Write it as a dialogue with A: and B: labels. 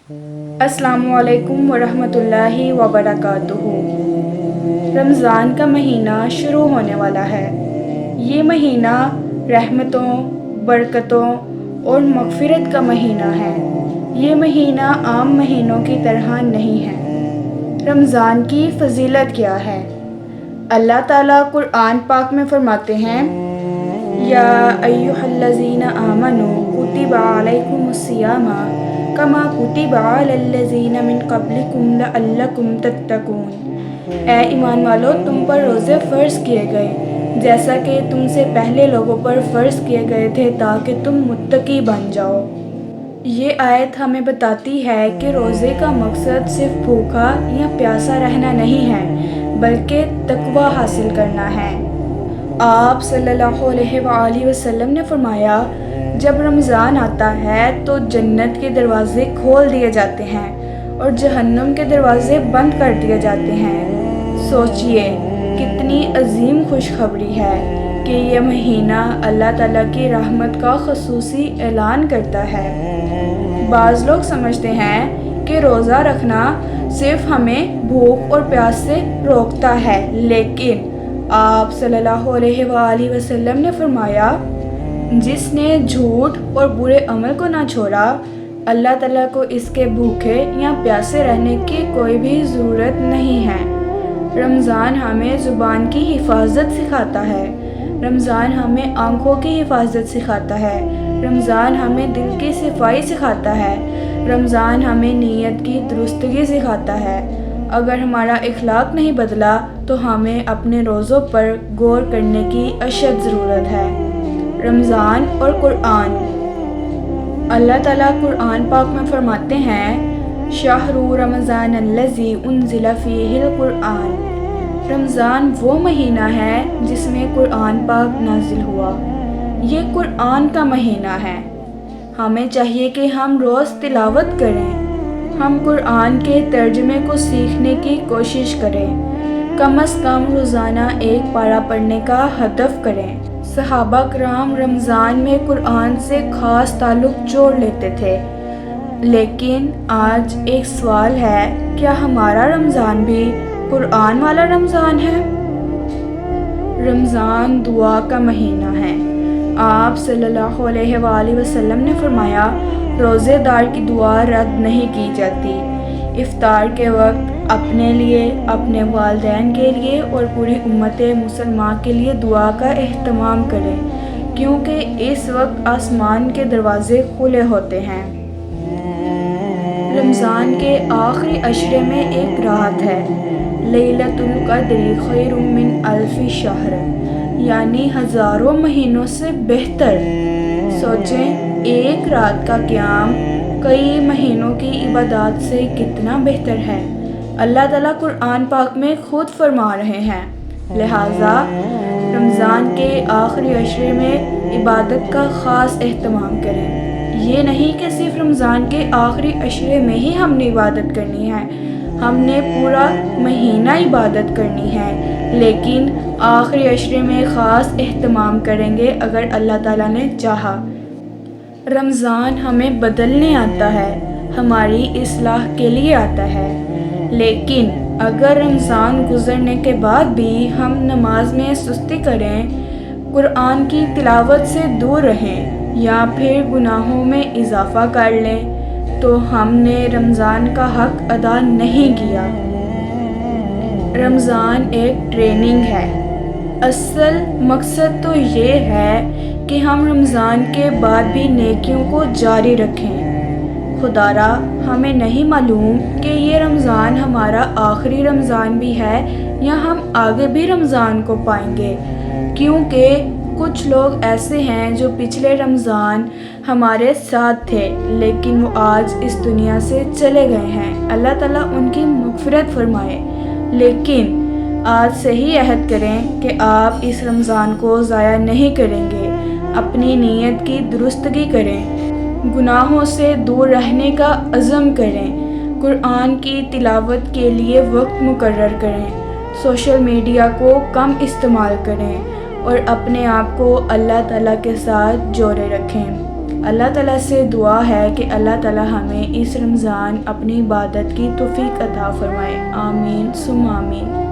A: السلام علیکم ورحمۃ اللہ وبرکاتہ۔ رمضان کا مہینہ شروع ہونے والا ہے۔ یہ مہینہ رحمتوں، برکتوں اور مغفرت کا مہینہ ہے۔ یہ مہینہ عام مہینوں کی طرح نہیں ہے۔ رمضان کی فضیلت کیا ہے؟ اللہ تعالیٰ قرآن پاک میں فرماتے ہیں، یا ایھا الذین آمنوا کتب علیکم الصیام کما کتب علی الذین من قبلکم لعلکم تتقون۔ اے ایمان والو، تم پر روزے فرض کیے گئے جیسا کہ تم سے پہلے لوگوں پر فرض کیے گئے تھے تاکہ تم متقی بن جاؤ۔ یہ آیت ہمیں بتاتی ہے کہ روزے کا مقصد صرف بھوکا یا پیاسا رہنا نہیں ہے بلکہ تقویٰ حاصل کرنا ہے۔ آپ صلی اللہ علیہ وآلہ وسلم نے فرمایا، جب رمضان آتا ہے تو جنت کے دروازے کھول دیے جاتے ہیں اور جہنم کے دروازے بند کر دیے جاتے ہیں۔ سوچئے کتنی عظیم خوشخبری ہے کہ یہ مہینہ اللہ تعالیٰ کی رحمت کا خصوصی اعلان کرتا ہے۔ بعض لوگ سمجھتے ہیں کہ روزہ رکھنا صرف ہمیں بھوک اور پیاس سے روکتا ہے، لیکن آپ صلی اللہ علیہ وآلہ وسلم نے فرمایا، جس نے جھوٹ اور برے عمل کو نہ چھوڑا، اللہ تعالیٰ کو اس کے بھوکے یا پیاسے رہنے کی کوئی بھی ضرورت نہیں ہے۔ رمضان ہمیں زبان کی حفاظت سکھاتا ہے، رمضان ہمیں آنکھوں کی حفاظت سکھاتا ہے، رمضان ہمیں دل کی صفائی سکھاتا ہے، رمضان ہمیں نیت کی درستگی سکھاتا ہے۔ اگر ہمارا اخلاق نہیں بدلا تو ہمیں اپنے روزوں پر غور کرنے کی اشد ضرورت ہے۔ رمضان اور قرآن۔ اللہ تعالیٰ قرآن پاک میں فرماتے ہیں، شہر رمضان الذی انزل فیہ القرآن۔ رمضان وہ مہینہ ہے جس میں قرآن پاک نازل ہوا۔ یہ قرآن کا مہینہ ہے۔ ہمیں چاہیے کہ ہم روز تلاوت کریں، ہم قرآن کے ترجمے کو سیکھنے کی کوشش کریں، کم از کم روزانہ ایک پارہ پڑھنے کا ہدف کریں۔ صحابہ کرام رمضان میں قرآن سے خاص تعلق جوڑ لیتے تھے، لیکن آج ایک سوال ہے، کیا ہمارا رمضان بھی قرآن والا رمضان ہے؟ رمضان دعا کا مہینہ ہے۔ آپ صلی اللہ علیہ وآلہ وسلم نے فرمایا، روزے دار کی دعا رد نہیں کی جاتی۔ افطار کے وقت اپنے لیے، اپنے والدین کے لیے اور پوری امت مسلمہ کے لیے دعا کا اہتمام کریں، کیونکہ اس وقت آسمان کے دروازے کھلے ہوتے ہیں۔ رمضان کے آخری عشرے میں ایک رات ہے، لیلۃ القدر خیر من الف شہر، یعنی ہزاروں مہینوں سے بہتر۔ سوچیں، ایک رات کا قیام کئی مہینوں کی عبادات سے کتنا بہتر ہے۔ اللہ تعالیٰ قرآن پاک میں خود فرما رہے ہیں، لہٰذا رمضان کے آخری عشرے میں عبادت کا خاص اہتمام کریں۔ یہ نہیں کہ صرف رمضان کے آخری عشرے میں ہی ہم نے عبادت کرنی ہے، ہم نے پورا مہینہ عبادت کرنی ہے، لیکن آخری عشرے میں خاص اہتمام کریں گے اگر اللہ تعالیٰ نے چاہا۔ رمضان ہمیں بدلنے آتا ہے، ہماری اصلاح کے لیے آتا ہے، لیکن اگر رمضان گزرنے کے بعد بھی ہم نماز میں سستی کریں، قرآن کی تلاوت سے دور رہیں یا پھر گناہوں میں اضافہ کر لیں تو ہم نے رمضان کا حق ادا نہیں کیا۔ رمضان ایک ٹریننگ ہے۔ اصل مقصد تو یہ ہے کہ ہم رمضان کے بعد بھی نیکیوں کو جاری رکھیں۔ خدارا، ہمیں نہیں معلوم کہ یہ رمضان ہمارا آخری رمضان بھی ہے یا ہم آگے بھی رمضان کو پائیں گے، کیونکہ کچھ لوگ ایسے ہیں جو پچھلے رمضان ہمارے ساتھ تھے لیکن وہ آج اس دنیا سے چلے گئے ہیں۔ اللہ تعالیٰ ان کی مغفرت فرمائے، لیکن آج سے ہی عہد کریں کہ آپ اس رمضان کو ضائع نہیں کریں گے، اپنی نیت کی درستگی کریں، گناہوں سے دور رہنے کا عزم کریں، قرآن کی تلاوت کے لیے وقت مقرر کریں، سوشل میڈیا کو کم استعمال کریں اور اپنے آپ کو اللہ تعالیٰ کے ساتھ جوڑے رکھیں۔ اللہ تعالیٰ سے دعا ہے کہ اللہ تعالیٰ ہمیں اس رمضان اپنی عبادت کی توفیق عطا فرمائے۔ آمین ثم آمین۔